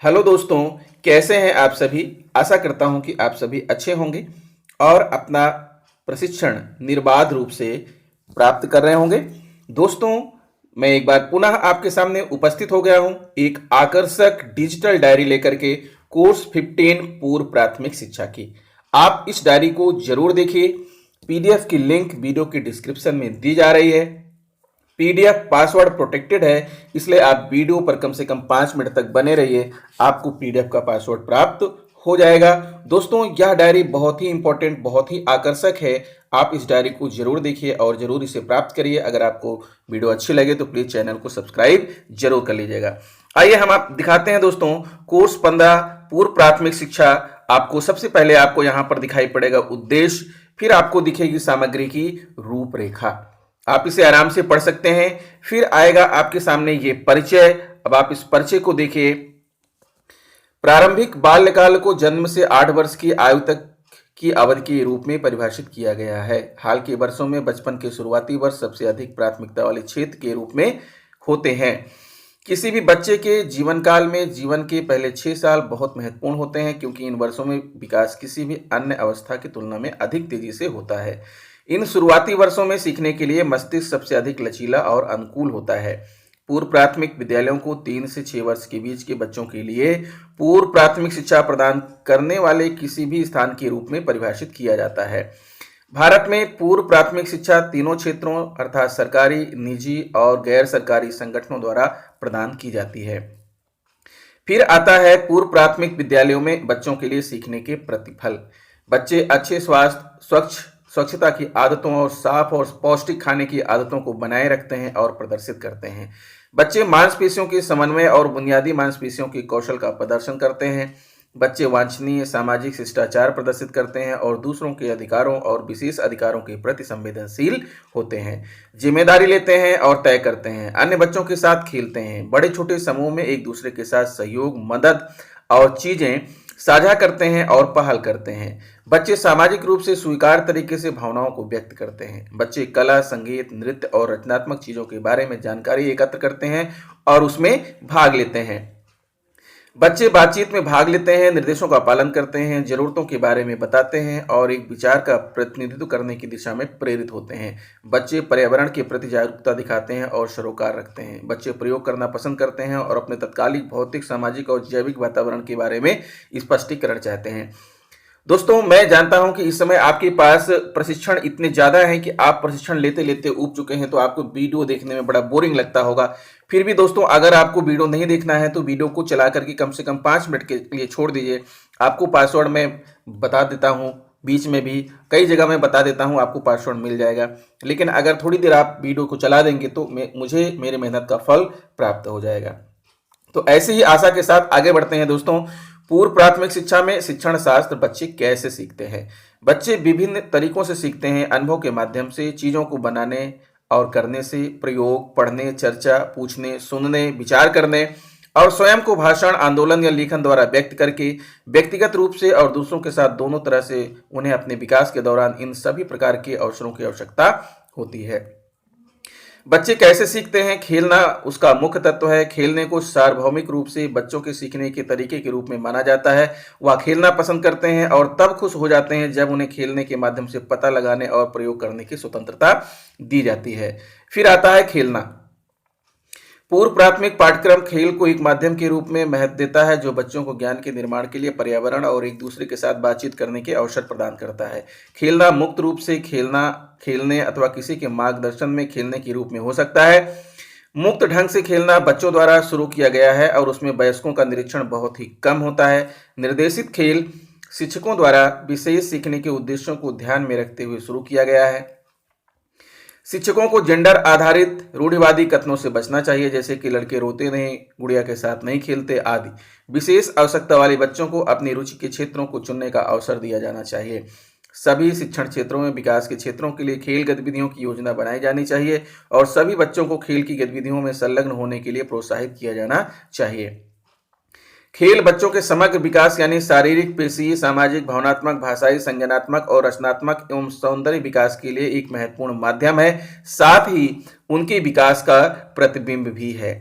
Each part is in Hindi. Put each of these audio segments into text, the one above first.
हेलो दोस्तों, कैसे हैं आप सभी। आशा करता हूं कि आप सभी अच्छे होंगे और अपना प्रशिक्षण निर्बाध रूप से प्राप्त कर रहे होंगे। दोस्तों, मैं एक बार पुनः आपके सामने उपस्थित हो गया हूं एक आकर्षक डिजिटल डायरी लेकर के, कोर्स 15 पूर्व प्राथमिक शिक्षा की। आप इस डायरी को जरूर देखिए। पीडीएफ की लिंक वीडियो की डिस्क्रिप्शन में दी जा रही है। पीडीएफ पासवर्ड प्रोटेक्टेड है, इसलिए आप वीडियो पर कम से कम 5 मिनट तक बने रहिए। आपको पीडीएफ का पासवर्ड प्राप्त हो जाएगा। दोस्तों, यह डायरी बहुत ही इंपॉर्टेंट, बहुत ही आकर्षक है। आप इस डायरी को जरूर देखिए और जरूर इसे प्राप्त करिए। अगर आपको वीडियो अच्छी लगे तो प्लीज चैनल को सब्सक्राइब जरूर कर लीजिएगा। आइए हम आप दिखाते हैं दोस्तों, कोर्स 15 पूर्व प्राथमिक शिक्षा। आपको सबसे पहले आपको यहां पर दिखाई पड़ेगा उद्देश्य, फिर आपको दिखेगी सामग्री की रूपरेखा। आप इसे आराम से पढ़ सकते हैं। फिर आएगा आपके सामने ये परिचय। अब आप इस परिचय को देखिए। प्रारंभिक बाल्यकाल को जन्म से 8 वर्ष की आयु तक की अवधि के रूप में परिभाषित किया गया है। हाल के वर्षों में बचपन के शुरुआती वर्ष सबसे अधिक प्राथमिकता वाले क्षेत्र के रूप में होते हैं। किसी भी बच्चे के जीवन काल में जीवन के पहले 6 साल बहुत महत्वपूर्ण होते हैं, क्योंकि इन वर्षों में विकास किसी भी अन्य अवस्था की तुलना में अधिक तेजी से होता है। इन शुरुआती वर्षों में सीखने के लिए मस्तिष्क सबसे अधिक लचीला और अनुकूल होता है। पूर्व प्राथमिक विद्यालयों को 3 से 6 वर्ष के बीच के बच्चों के लिए पूर्व प्राथमिक शिक्षा प्रदान करने वाले किसी भी स्थान के रूप में परिभाषित किया जाता है। भारत में पूर्व प्राथमिक शिक्षा तीनों क्षेत्रों अर्थात सरकारी, निजी और गैर सरकारी संगठनों द्वारा प्रदान की जाती है। फिर आता है पूर्व प्राथमिक विद्यालयों में बच्चों के लिए सीखने के प्रतिफल। बच्चे अच्छे स्वास्थ्य, स्वच्छता की आदतों और साफ और पौष्टिक खाने की आदतों को बनाए रखते हैं और प्रदर्शित करते हैं। बच्चे मांसपेशियों के समन्वय और बुनियादी मांसपेशियों के कौशल का प्रदर्शन करते हैं। बच्चे वांछनीय सामाजिक शिष्टाचार प्रदर्शित करते हैं और दूसरों के अधिकारों और विशेष अधिकारों के प्रति संवेदनशील होते हैं। जिम्मेदारी लेते हैं और तय करते हैं। अन्य बच्चों के साथ खेलते हैं। बड़े छोटे समूह में एक दूसरे के साथ सहयोग, मदद और चीजें साझा करते हैं और पहल करते हैं। बच्चे सामाजिक रूप से स्वीकार तरीके से भावनाओं को व्यक्त करते हैं। बच्चे कला, संगीत, नृत्य और रचनात्मक चीजों के बारे में जानकारी एकत्र करते हैं और उसमें भाग लेते हैं। बच्चे बातचीत में भाग लेते हैं, निर्देशों का पालन करते हैं, जरूरतों के बारे में बताते हैं और एक विचार का प्रतिनिधित्व करने की दिशा में प्रेरित होते हैं। बच्चे पर्यावरण के प्रति जागरूकता दिखाते हैं और सरोकार रखते हैं। बच्चे प्रयोग करना पसंद करते हैं और अपने तत्कालिक भौतिक, सामाजिक और जैविक वातावरण के बारे में स्पष्टीकरण चाहते हैं। दोस्तों, मैं जानता हूं कि इस समय आपके पास प्रशिक्षण इतने ज्यादा हैं कि आप प्रशिक्षण लेते लेते ऊब चुके हैं, तो आपको वीडियो देखने में बड़ा बोरिंग लगता होगा। फिर भी दोस्तों, अगर आपको वीडियो नहीं देखना है तो वीडियो को चला करके कम से कम 5 मिनट के लिए छोड़ दीजिए। आपको पासवर्ड मैं बता देता हूँ, बीच में भी कई जगह मैं बता देता हूँ, आपको पासवर्ड मिल जाएगा। लेकिन अगर थोड़ी देर आप वीडियो को चला देंगे तो मुझे मेरे मेहनत का फल प्राप्त हो जाएगा। तो ऐसे ही आशा के साथ आगे बढ़ते हैं दोस्तों। पूर्व प्राथमिक शिक्षा में शिक्षण शास्त्र बच्चे कैसे सीखते हैं। बच्चे विभिन्न तरीकों से सीखते हैं। अनुभव के माध्यम से, चीजों को बनाने और करने से, प्रयोग, पढ़ने, चर्चा, पूछने, सुनने, विचार करने और स्वयं को भाषण, आंदोलन या लेखन द्वारा व्यक्त करके, व्यक्तिगत रूप से और दूसरों के साथ दोनों तरह से उन्हें अपने विकास के दौरान इन सभी प्रकार के अवसरों की आवश्यकता होती है। बच्चे कैसे सीखते हैं। खेलना उसका मुख्य तत्व है। खेलने को सार्वभौमिक रूप से बच्चों के सीखने के तरीके के रूप में माना जाता है। वह खेलना पसंद करते हैं और तब खुश हो जाते हैं जब उन्हें खेलने के माध्यम से पता लगाने और प्रयोग करने की स्वतंत्रता दी जाती है। फिर आता है खेलना। पूर्व प्राथमिक पाठ्यक्रम खेल को एक माध्यम के रूप में महत्व देता है, जो बच्चों को ज्ञान के निर्माण के लिए पर्यावरण और एक दूसरे के साथ बातचीत करने के अवसर प्रदान करता है। खेलना मुक्त रूप से खेलने अथवा किसी के मार्गदर्शन में खेलने के रूप में हो सकता है। मुक्त ढंग से खेलना बच्चों द्वारा शुरू किया गया है और उसमें वयस्कों का निरीक्षण बहुत ही कम होता है। निर्देशित खेल शिक्षकों द्वारा विशेष सीखने के उद्देश्यों को ध्यान में रखते हुए शुरू किया गया है। शिक्षकों को जेंडर आधारित रूढ़िवादी कथनों से बचना चाहिए, जैसे कि लड़के रोते नहीं, गुड़िया के साथ नहीं खेलते आदि। विशेष आवश्यकता वाले बच्चों को अपनी रुचि के क्षेत्रों को चुनने का अवसर दिया जाना चाहिए। सभी शिक्षण क्षेत्रों में विकास के क्षेत्रों के लिए खेल गतिविधियों की योजना बनाई जानी चाहिए और सभी बच्चों को खेल की गतिविधियों में संलग्न होने के लिए प्रोत्साहित किया जाना चाहिए। खेल बच्चों के समग्र विकास यानी शारीरिक, पेशीय, सामाजिक, भावनात्मक, भाषाई, संज्ञानात्मक और रचनात्मक एवं सौंदर्य विकास के लिए एक महत्वपूर्ण माध्यम है, साथ ही उनके विकास का प्रतिबिंब भी है।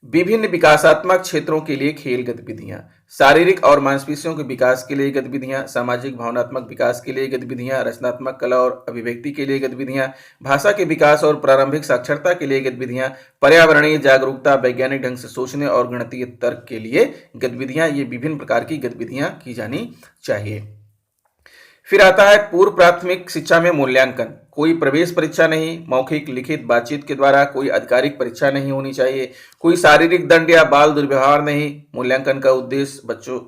विभिन्न विकासात्मक क्षेत्रों के लिए खेल गतिविधियां, शारीरिक और मांसपेशियों के विकास के लिए गतिविधियां, सामाजिक भावनात्मक विकास के लिए गतिविधियां, रचनात्मक कला और अभिव्यक्ति के लिए गतिविधियां, भाषा के विकास और प्रारंभिक साक्षरता के लिए गतिविधियां, पर्यावरणीय जागरूकता, वैज्ञानिक ढंग से सोचने और गणितीय तर्क के लिए गतिविधियां, ये विभिन्न प्रकार की गतिविधियां की जानी चाहिए। फिर आता है पूर्व प्राथमिक शिक्षा में मूल्यांकन। कोई प्रवेश परीक्षा नहीं, मौखिक लिखित बातचीत के द्वारा कोई आधिकारिक परीक्षा नहीं होनी चाहिए, कोई शारीरिक दंड या बाल दुर्व्यवहार नहीं। मूल्यांकन का उद्देश्य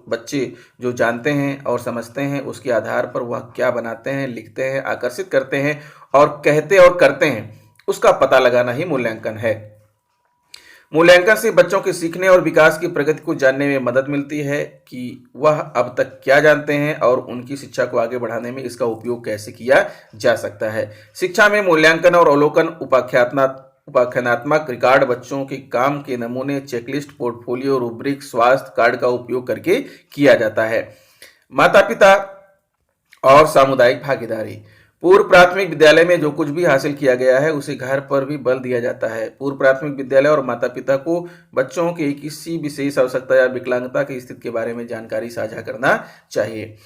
बच्चे जो जानते हैं और समझते हैं उसके आधार पर वह क्या बनाते हैं, लिखते हैं, आकर्षित करते हैं और कहते और करते हैं, उसका पता लगाना ही मूल्यांकन है। मूल्यांकन से बच्चों के सीखने और विकास की प्रगति को जानने में मदद मिलती है कि वह अब तक क्या जानते हैं और उनकी शिक्षा को आगे बढ़ाने में इसका उपयोग कैसे किया जा सकता है। शिक्षा में मूल्यांकन और अवलोकन उपाख्यानात्मक रिकॉर्ड, बच्चों के काम के नमूने, चेकलिस्ट, पोर्टफोलियो, रूब्रिक, स्वास्थ्य कार्ड का उपयोग करके किया जाता है। माता पिता और सामुदायिक भागीदारी। पूर्व प्राथमिक विद्यालय में जो कुछ भी हासिल किया गया है उसे घर पर भी बल दिया जाता है। पूर्व प्राथमिक विद्यालय और माता पिता को बच्चों के किसी विशेष आवश्यकता या विकलांगता की स्थिति के बारे में जानकारी साझा करना चाहिए।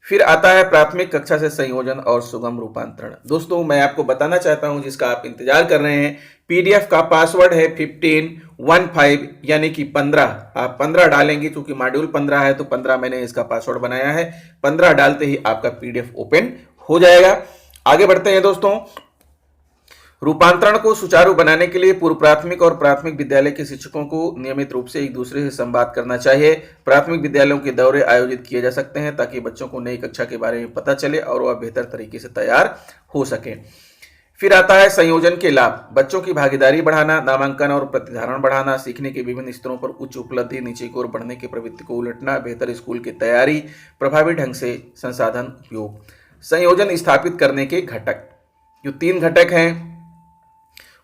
फिर आता है प्राथमिक कक्षा से संयोजन और सुगम रूपांतरण। दोस्तों, मैं आपको बताना चाहता हूं जिसका आप इंतजार कर रहे हैं। पीडीएफ का पासवर्ड है 1515 यानी कि 15। आप 15 डालेंगे, क्योंकि मॉड्यूल 15 है तो 15 मैंने इसका पासवर्ड बनाया है। 15 डालते ही आपका पीडीएफ ओपन हो जाएगा। आगे बढ़ते हैं दोस्तों। रूपांतरण को सुचारू बनाने के लिए पूर्व प्राथमिक और प्राथमिक विद्यालय के शिक्षकों को नियमित रूप से एक दूसरे से संवाद करना चाहिए। प्राथमिक विद्यालयों के दौरे आयोजित किए जा सकते हैं ताकि बच्चों को नई कक्षा के बारे में पता चले और वह बेहतर तरीके से तैयार हो सके। फिर आता है संयोजन के लाभ। बच्चों की भागीदारी बढ़ाना, नामांकन और प्रतिधारण बढ़ाना, सीखने के विभिन्न स्तरों पर उच्च उपलब्धि, नीचे की ओर बढ़ने की प्रवृत्ति को उलटना, बेहतर स्कूल की तैयारी, प्रभावी ढंग से संसाधन उपयोग। संयोजन स्थापित करने के घटक, जो 3 घटक हैं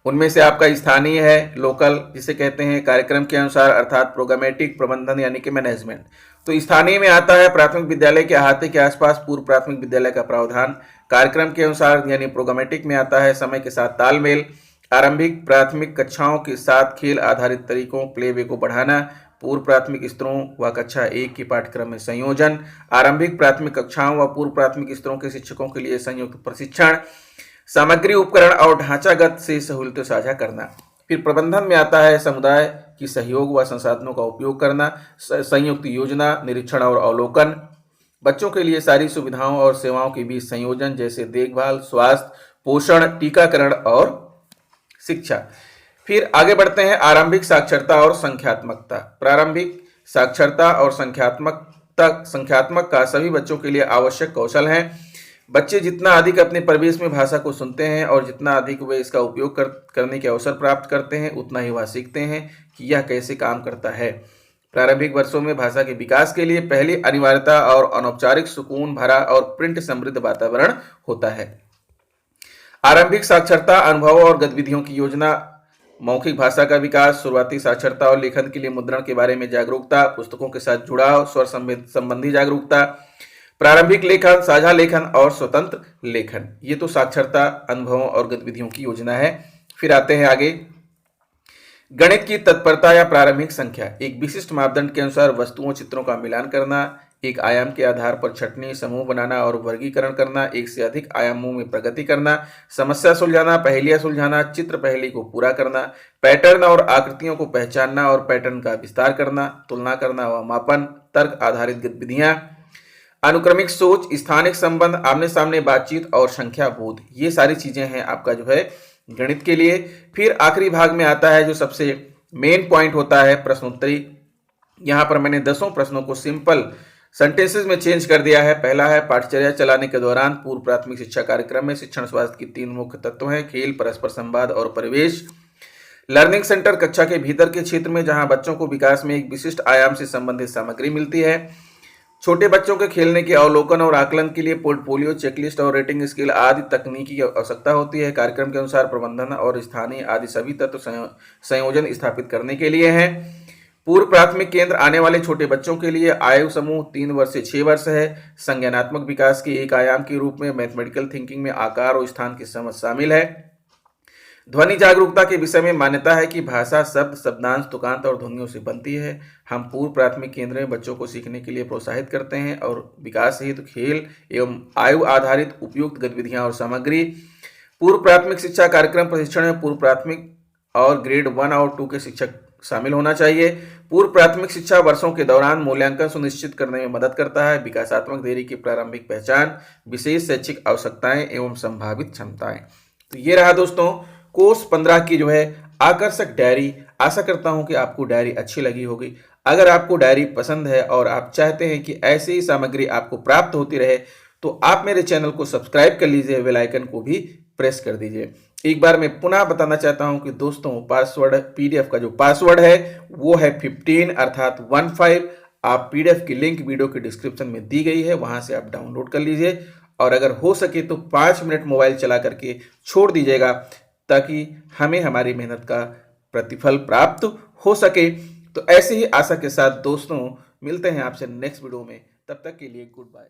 उनमें से आपका स्थानीय है, लोकल जिसे कहते हैं, कार्यक्रम के अनुसार अर्थात प्रोग्रामेटिक, प्रबंधन यानी कि मैनेजमेंट। तो स्थानीय में आता है प्राथमिक विद्यालय के अहाते के आसपास पूर्व प्राथमिक विद्यालय का प्रावधान। कार्यक्रम के अनुसार यानी प्रोग्रामेटिक में आता है समय के साथ तालमेल, आरंभिक प्राथमिक कक्षाओं के साथ खेल आधारित तरीकों प्ले वे को बढ़ाना, पूर्व प्राथमिक स्तरों व कक्षा 1 के पाठ्यक्रम में संयोजन, आरंभिक प्राथमिक कक्षाओं व पूर्व प्राथमिक स्तरों के शिक्षकों के लिए संयुक्त प्रशिक्षण, सामग्री उपकरण और ढांचागत से सहूलियतें साझा करना। फिर प्रबंधन में आता है समुदाय की सहयोग व संसाधनों का उपयोग करना, संयुक्त योजना, निरीक्षण और अवलोकन, बच्चों के लिए सारी सुविधाओं और सेवाओं के बीच संयोजन जैसे देखभाल, स्वास्थ्य, पोषण, टीकाकरण और शिक्षा। फिर आगे बढ़ते हैं आरंभिक साक्षरता और संख्यात्मकता। प्रारंभिक साक्षरता और संख्यात्मक का सभी बच्चों के लिए आवश्यक कौशल है। बच्चे जितना अधिक अपने परिवेश में भाषा को सुनते हैं और जितना अधिक वे इसका उपयोग करने के अवसर प्राप्त करते हैं, उतना ही वह सीखते हैं कि यह कैसे काम करता है। प्रारंभिक वर्षों में भाषा के विकास के लिए पहली अनिवार्यता और अनौपचारिक सुकून भरा और प्रिंट समृद्ध वातावरण होता है। आरंभिक साक्षरता, अनुभव और गतिविधियों की योजना, मौखिक भाषा का विकास, शुरुआती साक्षरता और लेखन के लिए मुद्रण के बारे में जागरूकता, पुस्तकों के साथ जुड़ाव, स्वर संबंधी जागरूकता, प्रारंभिक लेखन, साझा लेखन और स्वतंत्र लेखन। ये तो साक्षरता, अनुभवों और गतिविधियों की योजना है। फिर आते हैं आगे, गणित की तत्परता या प्रारंभिक संख्या। एक विशिष्ट मापदंड के अनुसार वस्तुओं, चित्रों का मिलान करना, एक आयाम के आधार पर छंटनी, समूह बनाना और वर्गीकरण करना, एक से अधिक आयामों में प्रगति करना, समस्या सुलझाना, पहेलियां सुलझाना, चित्र पहेली को पूरा करना, पैटर्न और आकृतियों को पहचानना और पैटर्न का विस्तार करना, तुलना करना व मापन, तर्क आधारित गतिविधियां, अनुक्रमिक सोच, स्थानिक संबंध, आमने सामने बातचीत और संख्या बोध। ये सारी चीजें हैं आपका जो है गणित के लिए। फिर आखिरी भाग में आता है जो सबसे मेन पॉइंट होता है, प्रश्नोत्तरी। यहाँ पर मैंने 10 प्रश्नों को सिंपल सेंटेंसेस में चेंज कर दिया है। पहला है, पाठचर्या चलाने के दौरान पूर्व प्राथमिक शिक्षा कार्यक्रम में शिक्षण स्वास्थ्य की 3 मुख्य तत्व हैं, खेल, परस्पर संवाद और परिवेश। लर्निंग सेंटर कक्षा के भीतर के क्षेत्र में जहां बच्चों को विकास में एक विशिष्ट आयाम से संबंधित सामग्री मिलती है। छोटे बच्चों के खेलने के अवलोकन और आकलन के लिए पोर्टफोलियो, चेकलिस्ट और रेटिंग स्केल आदि तकनीकी की आवश्यकता होती है। कार्यक्रम के अनुसार प्रबंधन और स्थानीय आदि सभी तत्व संयोजन स्थापित करने के लिए हैं। पूर्व प्राथमिक केंद्र आने वाले छोटे बच्चों के लिए आयु समूह 3 वर्ष से 6 वर्ष है। संज्ञानात्मक विकास के एक आयाम के रूप में मैथमेटिकल थिंकिंग में आकार और स्थान की समझ शामिल है। ध्वनि जागरूकता के विषय में मान्यता है कि भाषा शब्द, शब्दांश, तुकांत और ध्वनियों से बनती है। हम पूर्व प्राथमिक केंद्र में बच्चों को सीखने के लिए प्रोत्साहित करते हैं और विकास हेतु खेल एवं आयु आधारित उपयुक्त गतिविधियां और सामग्री। पूर्व प्राथमिक शिक्षा कार्यक्रम प्रशिक्षण में पूर्व प्राथमिक और ग्रेड 1 और 2 के शिक्षक शामिल होना चाहिए। पूर्व प्राथमिक शिक्षा वर्षों के दौरान मूल्यांकन सुनिश्चित करने में मदद करता है। विकासात्मक देरी की प्रारंभिक पहचान, विशेष शैक्षिक आवश्यकताएं एवं संभावित क्षमताएं। तो ये रहा दोस्तों कोर्स 15 की जो है आकर्षक डायरी। आशा करता हूं कि आपको डायरी अच्छी लगी होगी। अगर आपको डायरी पसंद है और आप चाहते हैं कि ऐसी ही सामग्री आपको प्राप्त होती रहे तो आप मेरे चैनल को सब्सक्राइब कर लीजिए, बेल आइकन को भी प्रेस कर दीजिए। एक बार मैं पुनः बताना चाहता हूं कि दोस्तों पासवर्ड पीडीएफ का जो पासवर्ड है वो है 15 अर्थात 15। आप पीडीएफ की लिंक वीडियो के डिस्क्रिप्शन में दी गई है, वहां से आप डाउनलोड कर लीजिए और अगर हो सके तो 5 मिनट मोबाइल चला करके छोड़ दीजिएगा ताकि हमें हमारी मेहनत का प्रतिफल प्राप्त हो सके। तो ऐसे ही आशा के साथ दोस्तों मिलते हैं आपसे नेक्स्ट वीडियो में। तब तक के लिए गुड बाय।